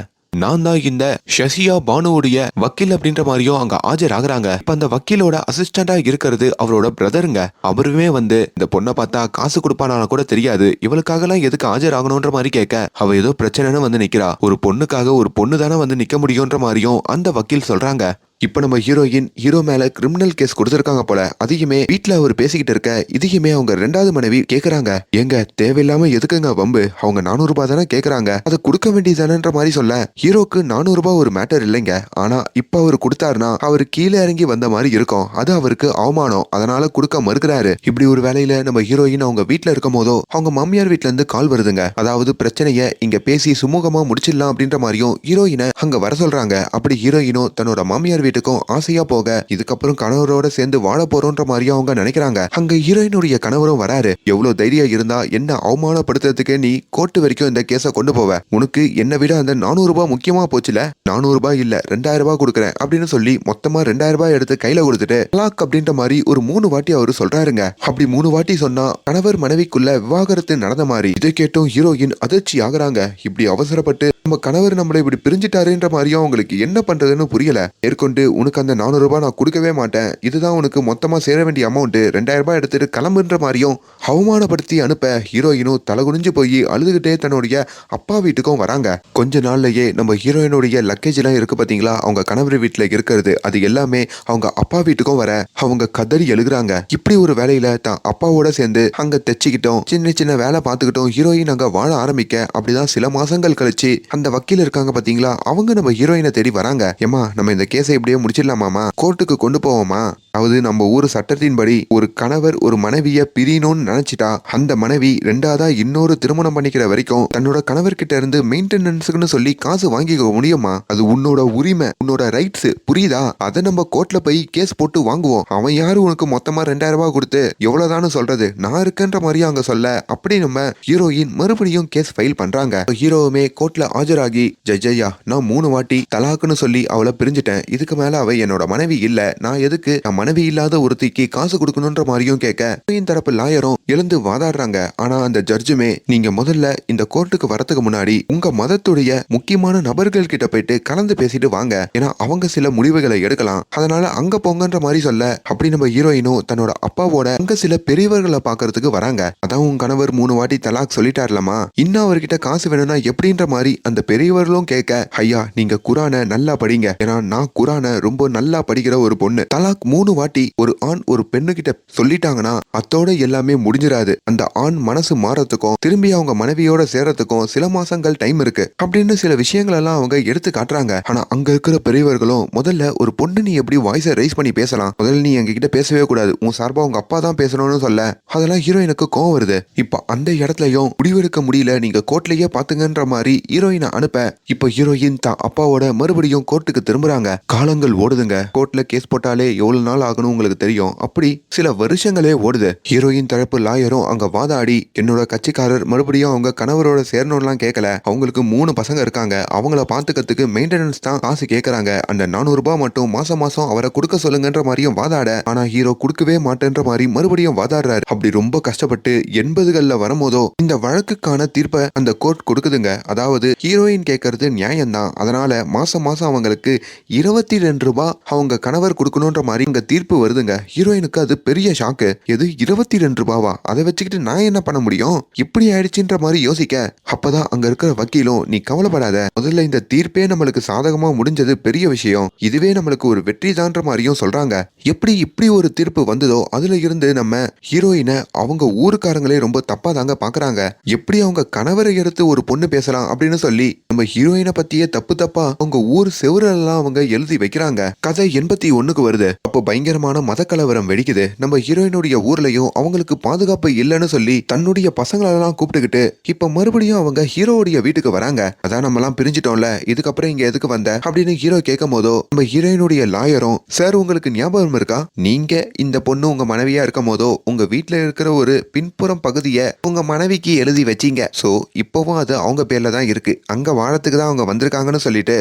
நான் தான் இந்த ஷசியா பானுவுடைய வக்கீல் அப்படின்ற மாதிரியும் அங்க ஆஜராகிறாங்க. இப்ப அந்த வக்கீலோட அசிஸ்டண்டா இருக்கிறது அவரோட பிரதருங்க. அவருமே வந்து இந்த பொண்ணை பார்த்தா காசு கொடுப்பானா கூட தெரியாது, இவளுக்காக எல்லாம் எதுக்கு ஆஜராகணும்ன்ற மாதிரி கேட்க, அவ ஏதோ பிரச்சனைன்னு வந்து நிக்கிறா, ஒரு பொண்ணுக்காக ஒரு பொண்ணு தானே வந்து நிக்க முடியும்ன்ற மாதிரியும் அந்த வக்கீல் சொல்றாங்க. இப்ப நம்ம ஹீரோ மேல கிரிமினல் கேஸ் கொடுத்திருக்காங்க போல. அதையுமே வீட்டுல அவர் பேசிக்கிட்டு இருக்க, இதையுமே அவங்க 2வது மனைவி கேக்குறாங்க, எங்க தேவையில்லாம எதுக்குங்க வம்பு, அவங்க 400 ரூபாய் தானே கேக்குறாங்க, அதை கொடுக்க வேண்டியதானன்ற மாதிரி சொல்ல, ஹீரோக்கு 400 ரூபாய் ஒரு மேட்டர் இல்லைங்க, ஆனா இப்ப அவர் கொடுத்தாருன்னா அவரு கீழே இறங்கி வந்த மாதிரி இருக்கும், அது அவருக்கு அவமானம், அதனால கொடுக்க மறுக்கிறாரு. இப்படி ஒரு வேலையில நம்ம ஹீரோயின் அவங்க வீட்டுல இருக்கும் போதோ அவங்க மாமியார் வீட்டுல இருந்து கால் வருதுங்க. அதாவது பிரச்சனைய இங்க பேசி சுமூகமா முடிச்சிடலாம் அப்படின்ற மாதிரியும் ஹீரோயினை அங்க வர சொல்றாங்க. அப்படி ஹீரோயினும் தன்னோட மாமியார் வீட்டுக்கும் ஆசையா போக, இதுக்கப்புறம் கணவரோட சேர்ந்து வாழ போறோன்ற மாதிரியும் அவங்க நினைக்கிறாங்க. அங்க ஹீரோயினுடைய கணவரும் வராரு. எவ்வளவு தைரியம் இருந்தா என்ன அவமானப்படுத்துறதுக்கு நீ கோர்ட்டு வரைக்கும் இந்த கேஸ கொண்டு போவ, உனக்கு என்ன விட அந்த 400 ரூபாய் முக்கியமா போச்சுல, 400 ரூபாய் இல்ல 2000 ரூபாய் கொடுக்குறேன் அப்படின்னு சொல்லி மொத்தமா 2000 ரூபாய் எடுத்து கையில கொடுத்துட்டு லாக் அப்படின்ற மாதிரி ஒரு 3 வாட்டி அவரு சொல்றாருங்க. அப்படி 3 வாட்டி சொன்னா கணவர் மனைவிக்குள்ள விவாகரத்து நடந்த மாதிரி. இதை கேட்டும் ஹீரோயின் அதிர்ச்சி ஆகுறாங்க. இப்படி அவசரப்பட்டு நம்ம கணவர் நம்மளை இப்படி பிரிஞ்சுட்டாருன்ற மாதிரியும் அவங்களுக்கு என்ன பண்றதுன்னு புரியல. மேற்கொண்டு உனக்கு அந்த 400 ரூபாய் நான் கொடுக்கவே மாட்டேன், இதுதான் உனக்கு மொத்தமா சேர வேண்டிய அமௌண்ட், 2000 ரூபாய் எடுத்துட்டு கிளம்புன்ற மாதிரியும் அவமானப்படுத்தி அனுப்ப, ஹீரோயினும் தலகுனிஞ்சு போய் அழுதுகிட்டே தன்னுடைய அப்பா வீட்டுக்கும் வராங்க. கொஞ்ச நாள்லயே நம்ம ஹீரோயினுடைய லக்கேஜ் எல்லாம் இருக்கு பாத்தீங்களா, அவங்க கணவர் வீட்டுல இருக்கிறது, அது எல்லாமே அவங்க அப்பா வீட்டுக்கும் வர அவங்க கதறி எழுதுறாங்க. இப்படி ஒரு வேலையில தான் அப்பாவோட சேர்ந்து அங்க தைச்சிக்கிட்டோம், சின்ன சின்ன வேலை பார்த்துக்கிட்டோம் ஹீரோயின் அங்க வாழ ஆரம்பிக்க, அப்படிதான் சில மாசங்கள் கழிச்சு அந்த வக்கீல் இருக்காங்க பாத்தீங்களா, அவங்க நம்ம ஹீரோயினை தேடி வராங்க. ஏமா நம்ம இந்த கேஸை இப்படியே முடிச்சிடலாமாமா, கோர்ட்டுக்கு கொண்டு போவோமா, அதாவது நம்ம ஊர் சட்டத்தின்படி ஒரு கணவர் ஒரு மனைவிய பிரியணும்னு நினைச்சிட்டா அந்த மனைவி 2ஆவதா இன்னொரு திருமணம் பண்ணிக்கிற வரைக்கும் தன்னோட கணவர்கிட்ட இருந்து மெயின்டெனன்ஸ்னு சொல்லி காசு வாங்கிக்க முடியுமா, அது உன்னோட உரிமை, உன்னோட ரைட்ஸ், புரியுதா, அதை நம்ம கோர்ட்ல போய் கேஸ் போட்டு வாங்குவோம், அவன் யாரு உனக்கு மொத்தமா 2000 ரூபாய் கொடுத்து எவ்வளவுதானு சொல்றது, நான் இருக்கேன்ற மாதிரி அங்க சொல்ல, அப்படி நம்ம ஹீரோயின் மறுபடியும் கேஸ் ஃபைல் பண்றாங்க. ஹீரோவுமே கோர்ட்ல ஆஜராகி, ஜட்ஜையா நான் 3 வாட்டி தலாக்குன்னு சொல்லி அவளை பிரிஞ்சுட்டேன், இதுக்கு மேல அவ என்னோட மனைவி இல்ல, நான் எதுக்கு மனைவி இல்லாத ஒருத்திக்கு காசு கொடுக்கணும்ன்ற மாதிரியும் கேட்க, தரப்பு லாயரும் எழுந்து வாதாடுறாங்க. ஆனா அந்த ஜட்ஜுமே, நீங்க முதல்ல இந்த கோர்ட்டுக்கு வரதுக்கு முன்னாடி உங்க மதத்துடைய முக்கியமான நபர்கள் கிட்ட போயிட்டு கலந்து பேசிட்டு வாங்க, ஏன்னா அவங்க சில முடிவுகளை எடுக்கலாம், அதனால அங்க போங்கன்ற மாதிரி சொல்ல, அப்படி நம்ம ஹீரோயினும் தன்னோட அப்பாவோட அங்க சில பெரியவர்களை பாக்குறதுக்கு வராங்க. அதான் உன் கணவர் 3 வாட்டி தலாக் சொல்லிட்டார்லமா, இன்னும் அவர்கிட்ட காசு வேணும்னா எப்படின்ற மாதிரி அந்த பெரியவர்களும் கேட்க, ஐயா நீங்க குரானை நல்லா படிங்க, ஏன்னா நான் குரானை ரொம்ப நல்லா படிக்கிற ஒரு பொண்ணு, தலாக் 3 வாட்டி ஒரு ஆண் ஒரு பெண்ணு கிட்ட சொல்லிட்டாங்கன்னா அத்தோட எல்லாமே முடிஞ்சிடாது, அந்த ஆண் மனசு மாறத்துக்கும் திரும்பி அவங்க மனைவியோட சேரத்துக்கும் சில மாசங்கள் டைம் இருக்கு அப்படின்னு சில விஷயங்கள் எல்லாம் அவங்க எடுத்து காட்டுறாங்க. ஆனா அங்க இருக்கிற பெரியவர்களும், முதல்ல ஒரு பொண்ணு நீ எப்படி வாய்ஸை ரைஸ் பண்ணி பேசலாம், முதல்ல நீ எங்க கிட்ட பேசவே கூடாது, உன் சார்பா உங்க அப்பா தான் பேசணும்னு சொல்ல, அதெல்லாம் ஹீரோயினுக்கு கோவம் வருது. இப்ப அந்த இடத்துலயும் முடிவெடுக்க முடியல, நீங்க கோர்ட்லயே பாத்துங்கன்ற மாதிரி ஹீரோயினை அனுப்ப, இப்ப ஹீரோயின் தான் அப்பாவோட மறுபடியும் கோர்ட்டுக்கு திரும்புறாங்க. காலங்கள் ஓடுதுங்க. கோர்ட்ல கேஸ் போட்டாலே எவ்வளவு நாள் நாள் ஆகணும் உங்களுக்கு தெரியும். அப்படி சில வருஷங்களே ஓடுது. ஹீரோயின் தரப்பு லாயரும் அங்க வாதாடி என்னோட கட்சிக்காரர் மறுபடியும் அவங்க கணவரோட சேரணும்லாம் கேட்கல. அவங்களுக்கு 3 பசங்க இருக்காங்க. அவங்கள பாத்துக்கிறதுக்கு மெயின்டெனன்ஸ் தான் காசு கேட்கறாங்க. அந்த 400 ரூபாய் மட்டும் மாசம் மாசம் அவரை கொடுக்க சொல்லுங்கன்ற மாதிரியும் வாதாட, ஆனா ஹீரோ கொடுக்கவே மாட்டேன்ற மாதிரி மறுபடியும் வாதாடுறாரு. அப்படி ரொம்ப கஷ்டப்பட்டு 80கள்ல வரும்போதோ இந்த வழக்குக்கான தீர்ப்பை அந்த கோர்ட் கொடுக்குதுங்க. அதாவது ஹீரோயின் கேட்கறது நியாயம்தான். அதனால மாசம் மாசம் அவங்களுக்கு 22 ரூபாய் அவங்க கணவர் கொடுக்கணும்ன்ற மாதிரி இங்க தீர்ப்பு வருதுங்க. ஹீரோயினுக்கு அது பெரிய ஷாக்கு. எது 22 ரூபாவா? அதை வச்சுக்கிட்டு நான் என்ன பண்ண முடியும்? இப்படி ஆயிடுச்சுன்ற மாதிரி யோசிக்க, அப்பதான் அங்க இருக்கிற வக்கீலும் நீ கவலைப்படாத, முதல்ல இந்த தீர்ப்பே நம்மளுக்கு சாதகமா முடிஞ்சது பெரிய விஷயம், இதுவே நம்மளுக்கு ஒரு வெற்றி தான்ற மாதிரியும் சொல்றாங்க. எப்படி இப்படி ஒரு தீர்ப்பு வந்ததோ அதுல இருந்து நம்ம ஹீரோயினை அவங்க ஊருக்காரங்களே ரொம்ப தப்பா தாங்க பாக்குறாங்க. எப்படி அவங்க கணவரை எடுத்து ஒரு பொண்ணு பேசலாம் அப்படின்னு சொல்லி நம்ம ஹீரோயினை பத்தியே தப்பு தப்பா அவங்க ஊர் செவரெல்லாம் அவங்க எழுதி வைக்கிறாங்க. கதை 81க்கு வருது. அப்போ பயங்கரமான மத கலவரம் வெடிக்குது. நம்ம ஹீரோயினுடைய ஊர்லயும் அவங்களுக்கு பாதுகாப்பு இல்லைன்னு சொல்லி தன்னுடைய பசங்களெல்லாம் கூப்பிட்டுக்கிட்டு இப்ப மறுபடியும் அவங்க ஹீரோவுடைய வீட்டுக்கு வராங்க. அதான் நம்ம எல்லாம் பிரிஞ்சிட்டோம்ல, இதுக்கப்புறம் இங்க எதுக்கு வந்த அப்படின்னு ஹீரோ கேட்கும் போதோ நம்ம ஹீரோயினுடைய லாயரும், சார் உங்களுக்கு ஞாபகம் இருக்கா, நீங்க இந்த பொண்ணு உங்க மனைவியா இருக்கும் போதோ உங்க வீட்டுல இருக்கிற ஒரு பின்புறம் பகுதியை உங்க மனைவிக்கு எழுதி வச்சீங்க. சோ இப்பவும் அது அவங்க பேர்ல தான் இருக்கு. அங்க வாழத்துக்கு தான் அவங்க வந்திருக்காங்கன்னு சொல்லிட்டு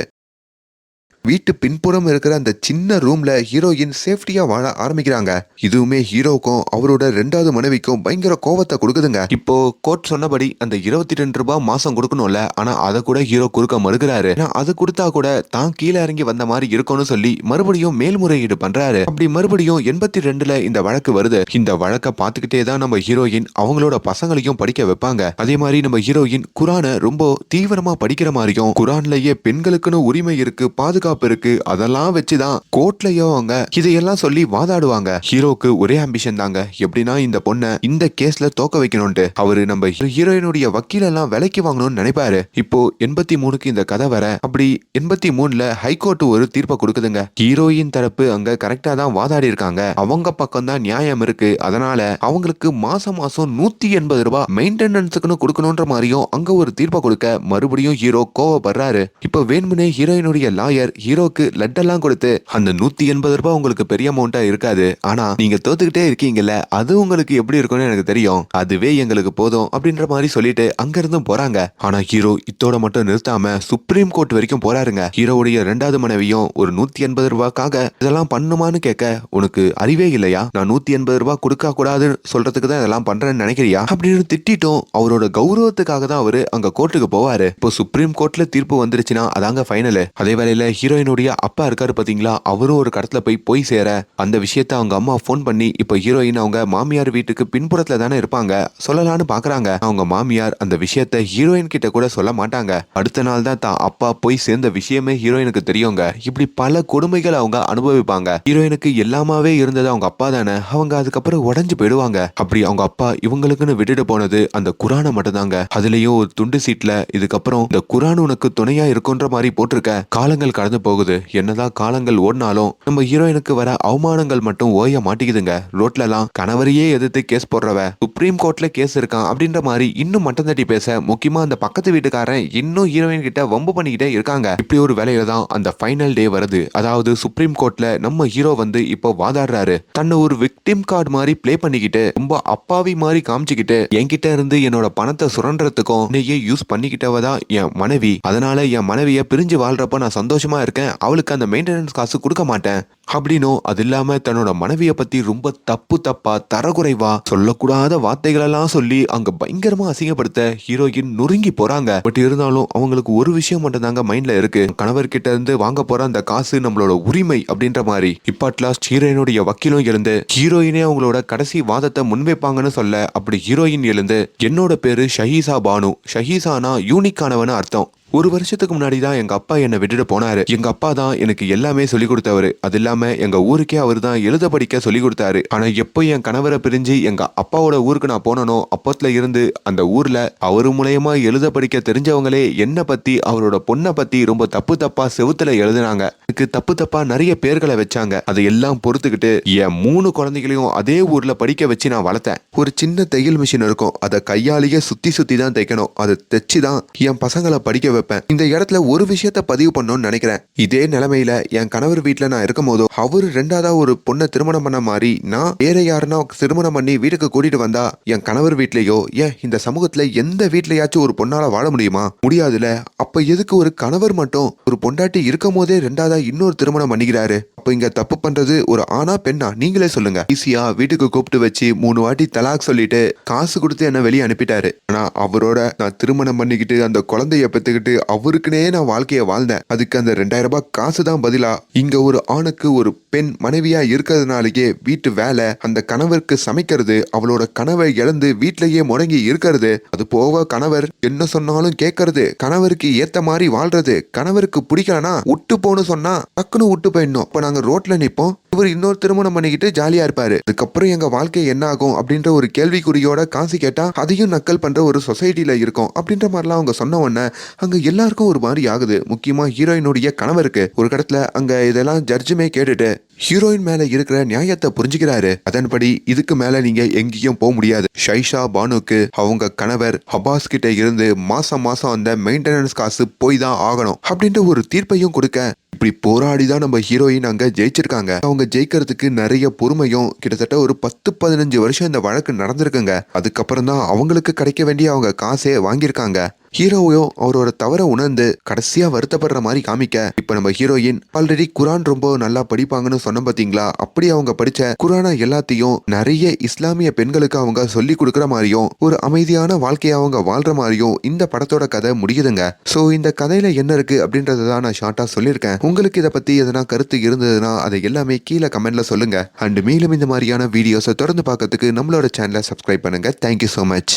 வீட்டு பின்புறம் இருக்கிற அந்த சின்ன ரூம்ல ஹீரோயின் சேஃப்டியா வாழ ஆரம்பிக்கிறாங்க. இதுவுமே ஹீரோக்கும் அவரோட 2வது மனைவிக்கும் பயங்கர கோவத்தை கொடுக்குதுங்க. இப்போ கோர்ட் சொன்னபடி அந்த 22 ரூபாய் மாசம் கொடுக்கணும்ல, ஆனா அதை கூட ஹீரோ கொடுக்க மறுக்கிறாரு. அது கொடுத்தா கூட தான் கீழே இறங்கி வந்த மாதிரி இருக்கும்னு சொல்லி மறுபடியும் மேல்முறையீடு பண்றாரு. அப்படி மறுபடியும் 82ல இந்த வழக்கு வருது. இந்த வழக்கை பார்த்துக்கிட்டே தான் நம்ம ஹீரோயின் அவங்களோட பசங்களையும் படிக்க வைப்பாங்க. அதே மாதிரி நம்ம ஹீரோயின் குரானை ரொம்ப தீவிரமா படிக்கிற மாதிரியும், குரான்லயே பெண்களுக்குன்னு உரிமை இருக்கு, பாதுகாப்பு இருக்கு, அதெல்லாம் வச்சுதான் கோர்ட்லயும் அவங்க இதையெல்லாம் சொல்லி வாதாடுவாங்க. ஹீரோக்கு ஒரே ஆம்பிஷன் தாங்க, எப்படின்னா இந்த பொண்ணை இந்த கேஸ்ல தோக்க வைக்கணும்ட்டு. அவரு நம்ம ஹீரோயினுடைய வக்கீலெல்லாம் விலைக்கு வாங்கணும்னு நினைப்பாரு. இப்போ 83க்கு இந்த கதை வர, அப்படி 83ல ஹைகோர்ட் ஒரு தீர்ப்பை கொடுக்குதுங்க. ஹீரோயின் தரப்பு அங்க கரெக்டா தான் வாதாடி இருக்காங்க. அவங்க பக்கம் தான் நியாயம் இருக்கு. அதனால அவங்களுக்கு மாசம் மாசம் 180 ரூபாய் மெயின்டெனன்ஸுக்குன்னு கொடுக்கணும்ன்ற மாதிரியும் அங்க ஒரு தீர்ப்பை கொடுக்க மறுபடியும் ஹீரோ கோவப்படுறாரு. இப்போ வேணும்னே ஹீரோயினுடைய லாயர் ஹீரோக்கு லட்டெல்லாம் கொடுத்து, அந்த 180 ரூபாய் உங்களுக்கு பெரிய அமௌண்டா இருக்காது, ஆனா நீங்க தோத்துக்கிட்டே இருக்கீங்கல்ல, அது உங்களுக்கு எப்படி இருக்கும்னு எனக்கு தெரியும், அதுவே எங்களுக்கு போதும் அப்படின்ற மாதிரி சொல்லிட்டு அங்க இருந்தும் போறாங்க. ஆனா ஹீரோ இத்தோட மட்டும் நிறுத்தாம சுப்ரீம் கோர்ட் வரைக்கும் போறாருங்க. ஹீரோவுடைய 2வது மனைவியும் ஒரு 180 ரூபாய்க்காக இதெல்லாம் பண்ணுமான்னு கேட்க, உனக்கு அறிவே இல்லையா, நான் 180 ரூபாய் கொடுக்க கூடாதுன்னு சொல்றதுக்கு தான் இதெல்லாம் பண்றேன்னு நினைக்கிறியா அப்படின்னு திட்டிட்டும் அவரோட கௌரவத்துக்காக தான் அவரு அங்க கோர்ட்டுக்கு போவாரு. இப்போ சுப்ரீம் கோர்ட்ல தீர்ப்பு வந்துருச்சுன்னா அதாங்க ஃபைனல். அதே வேளையில ஹீரோயினுடைய அப்பா இருக்காரு பாத்தீங்களா, அவரும் ஒரு கடத்துல போய் சேர அந்த விஷயத்த அவங்க அம்மா போன் பண்ணி இப்ப ஹீரோயின் அவங்க மாமியார் வீட்டுக்கு பின்புறத்துல தானே இருப்பாங்க, சொல்லலான்னு பாக்குறாங்க. அவங்க மாமியார் அந்த விஷயத்த ஹீரோயின் கிட்ட கூட சொல்ல மாட்டாங்க. அடுத்த நாள் தான் தான் அப்பா போய் சேர்ந்த விஷயமே ஹீரோயினுக்கு தெரியுங்க. இப்படி பல கொடுமைகள் அவங்க அனுபவிப்பாங்க. ஹீரோயினுக்கு எல்லாமாவே இருந்தது அவங்க அப்பா தானே. அவங்க அதுக்கப்புறம் உடஞ்சு போயிடுவாங்க. அப்படி அவங்க அப்பா இவங்களுக்குன்னு விட்டுட்டு போனது அந்த குரானை மட்டும் தாங்க. அதுலயும் ஒரு துண்டு சீட்ல இதுக்கப்புறம் இந்த குரான் உனக்கு துணையா இருக்குன்ற மாதிரி போட்டிருக்க. காலங்கள் கடந்து போகுது. என்னதான் காலங்கள் ஓடினாலும் நம்ம ஹீரோயினுக்கு வர அவமானங்கள் மட்டும் ஓய மாட்டேங்குதுங்க. ரோட்ல எல்லாம் கணவரையே எதிர்த்து கேஸ் போடுறவ சுப்ரீம் கோர்ட்ல கேஸ் இருக்கான் அப்படின்ற மாதிரி இன்னும் மட்டம் தட்டி பேச, முக்கியமா அந்த பக்கத்து வீட்டுக்காரன் இன்னும் ஹீரோயின் கிட்ட வம்பு பண்ணிக்கிட்டே இருக்காங்க. இப்படி ஒரு வேலையில தான் அந்த ஃபைனல் டே வருது. அதாவது சுப்ரீம் கோர்ட்ல நம்ம ஹீரோ வந்து இப்போ வாதாடுறாரு. தன்னை ஒரு விக்டிம் கார்டு மாதிரி பிளே பண்ணிக்கிட்டு ரொம்ப அப்பாவி மாதிரி காமிச்சுக்கிட்டு என்கிட்ட இருந்து என்னோட பணத்தை சுரண்டறதுக்கும் நீயே யூஸ் பண்ணிக்கிட்டவதான் என் மனைவி, அதனால என் மனைவிய பிரிஞ்சு வாழ்றப்ப நான் சந்தோஷமா இருக்கேன், அவளுக்கு அந்த மெயின்டெனன்ஸ் காசு கொடுக்க மாட்டேன் அப்படின்னும், அது இல்லாம தன்னோட மனைவியை பத்தி ரொம்ப தப்பா தரக்குறைவா சொல்லக்கூடாத வார்த்தைகளெல்லாம் சொல்லி அங்க பயங்கரமா அசிங்கப்படுத்த ஹீரோயின் நொறுங்கி போறாங்க. பட் இருந்தாலும் அவங்களுக்கு ஒரு விஷயம் மட்டும் தாங்க மைண்ட்ல இருக்கு, கணவர் கிட்ட இருந்து வாங்க போற அந்த காசு நம்மளோட உரிமை அப்படின்ற மாதிரி. இப்ப அட்லாஸ்ட் ஹீரோயினுடைய வக்கீலும் எழுந்து ஹீரோயினே அவங்களோட கடைசி வாதத்தை முன்வைப்பாங்கன்னு சொல்ல, அப்படி ஹீரோயின் எழுந்து என்னோட பேரு ஷஹீசா பானு, ஷஹீசானா யூனிக்கானவனு அர்த்தம். ஒரு வருஷத்துக்கு முன்னாடி தான் எங்க அப்பா என்னை விட்டுட்டு போனாரு. எங்க அப்பா தான் எனக்கு எல்லாமே சொல்லி கொடுத்தவரு. அது இல்லாம எங்க ஊருக்கே அவர் தான் எழுத படிக்க சொல்லி கொடுத்தாரு. ஆனா எப்போ என் கணவரை பிரிஞ்சு எங்க அப்பாவோட ஊருக்கு நான் போனனோ அப்பத்துல இருந்து அந்த ஊர்ல அவரு மூலயமா எழுத படிக்க தெரிஞ்சவங்களே என்ன பத்தி அவரோட பொண்ணை பத்தி ரொம்ப தப்பா செவுத்துல எழுதினாங்க. எனக்கு தப்பா நிறைய பேர்களை வச்சாங்க. அதை எல்லாம் பொறுத்துக்கிட்டு என் 3 குழந்தைகளையும் அதே ஊர்ல படிக்க வச்சு நான் வளர்த்தேன். ஒரு சின்ன தையல் மிஷின் இருக்கும், அதை கையாலேயே சுத்தி தான் தைக்கணும். அதை தைச்சுதான் என் பசங்களை படிக்க வைப்பேன். இந்த இடத்துல ஒரு விஷயத்த பதிவு பண்ணணும்னு நினைக்கிறேன். இதே நிலைமையில என் கணவர் வீட்டுல நான் இருக்கும் போதோ அவரு ரெண்டாவதா ஒரு பொண்ணை திருமணம் பண்ண மாதிரி நான் வேற யாருன்னா திருமணம் பண்ணி வீட்டுக்கு கூட்டிட்டு வந்தா என் கணவர் வீட்லயோ ஏன் இந்த சமூகத்துல எந்த வீட்லயாச்சும் ஒரு பொண்ணால வாழ முடியுமா? முடியாதுல. அப்ப எதுக்கு ஒரு கணவர் மட்டும் ஒரு பொண்டாட்டி இருக்கும் போதே ரெண்டாவதா இன்னொரு திருமணம் பண்ணிக்கிறாரு? அப்ப இங்க தப்பு பண்றது ஒரு ஆணா பெண்ணா? நீங்களே சொல்லுங்க. ஈஸியா வீட்டுக்கு கூப்பிட்டு வச்சு 3 வாட்டி தலாக் சொல்லிட்டு காசு கொடுத்து என்ன வெளியே அனுப்பிட்டாரு. ஆனா அவரோட நான் திருமணம் பண்ணிக்கிட்டு அந்த குழந்தைய பெத்துக்கிட்டு அவருக்குனே நான் வாழ்க்கைய வாழ்ந்தேன். அதுக்கு அந்த 2000 ரூபாய் காசு தான் பதிலா இங்க ஒரு ஆணுக்கு ஒரு பெண் மனைவியா இருக்கிறதுனாலேயே வீட்டு வேலை, அந்த கணவருக்கு சமைக்கிறது, அவளோட கனவை இழந்து வீட்டிலேயே முடங்கி இருக்கிறது, அது போக கணவர் என்ன சொன்னாலும் கேட்கறது, கணவருக்கு ஏத்த மாதிரி வாழ்றது, கணவருக்கு பிடிக்கலனா விட்டு போன்னு சொன்னா டக்குன்னு விட்டு போயிடணும். அப்ப நாங்க ரோட்ல நிப்போம், இவர் இன்னொரு திருமணம் பண்ணிக்கிட்டு ஜாலியா இருப்பாரு. அதுக்கப்புறம் எங்க வாழ்க்கை என்ன ஆகும் அப்படின்ற ஒரு கேள்விக்குறியோட காசு கேட்டா அதையும் நக்கல் பண்ற ஒரு சொசைட்டில இருக்கும் அப்படின்ற மாதிரிலாம் அவங்க சொன்ன உடனே அங்க எல்லாருக்கும் ஒரு மாதிரி ஆகுது. முக்கியமா ஹீரோயினுடைய கணவருக்கு ஒரு கடத்துல அங்க இதெல்லாம் ஜட்ஜுமே கேட்டுட்டு ஹீரோயின் மேல இருக்கிற நியாயத்தை புரிஞ்சுக்கிறாரு. அதன்படி இதுக்கு மேல நீங்க எங்கேயும் போக முடியாது. ஷைஷா பானுக்கு அவங்க கணவர் அப்பாஸ் கிட்ட இருந்து மாசம் மாசம் அந்த மெயின்டெனன்ஸ் காசு போய் தான் ஆகணும் அப்படின்ற ஒரு தீர்ப்பையும் கொடுக்க இப்படி போராடிதான் நம்ம ஹீரோயின் அங்க ஜெயிச்சிருக்காங்க. அவங்க ஜெயிக்கிறதுக்கு நிறைய பொறுமையும் கிட்டத்தட்ட ஒரு 10-15 வருஷம் இந்த வழக்கு நடந்திருக்குங்க. அதுக்கப்புறம் தான் அவங்களுக்கு கிடைக்க வேண்டிய அவங்க காசே வாங்கியிருக்காங்க. ஹீரோவையும் அவரோட தவற உணர்ந்து கடைசியா வருத்தப்படுற மாதிரி காமிக்க இப்ப நம்ம ஹீரோயின் ஆல்ரெடி குரான் ரொம்ப நல்லா படிப்பாங்கன்னு சொன்ன பாத்தீங்களா? அப்படி அவங்க படிச்ச குரானா எல்லாத்தையும் நிறைய இஸ்லாமிய பெண்களுக்கு அவங்க சொல்லி கொடுக்கற மாதிரியும் ஒரு அமைதியான வாழ்க்கையை அவங்க வாழ்ற மாதிரியும் இந்த படத்தோட கதை முடியுதுங்க. சோ இந்த கதையில என்ன இருக்கு அப்படின்றதான் நான் ஷார்ட்டா சொல்லியிருக்கேன். உங்களுக்கு இதை பத்தி எதனா கருத்து இருந்ததுன்னா அதை எல்லாமே கீழே கமெண்ட்ல சொல்லுங்க. அண்ட் மேலும் இந்த மாதிரியான வீடியோஸை தொடர்ந்து பார்க்கறதுக்கு நம்மளோட சேனலை சப்ஸ்கிரைப் பண்ணுங்க. Thank you so much.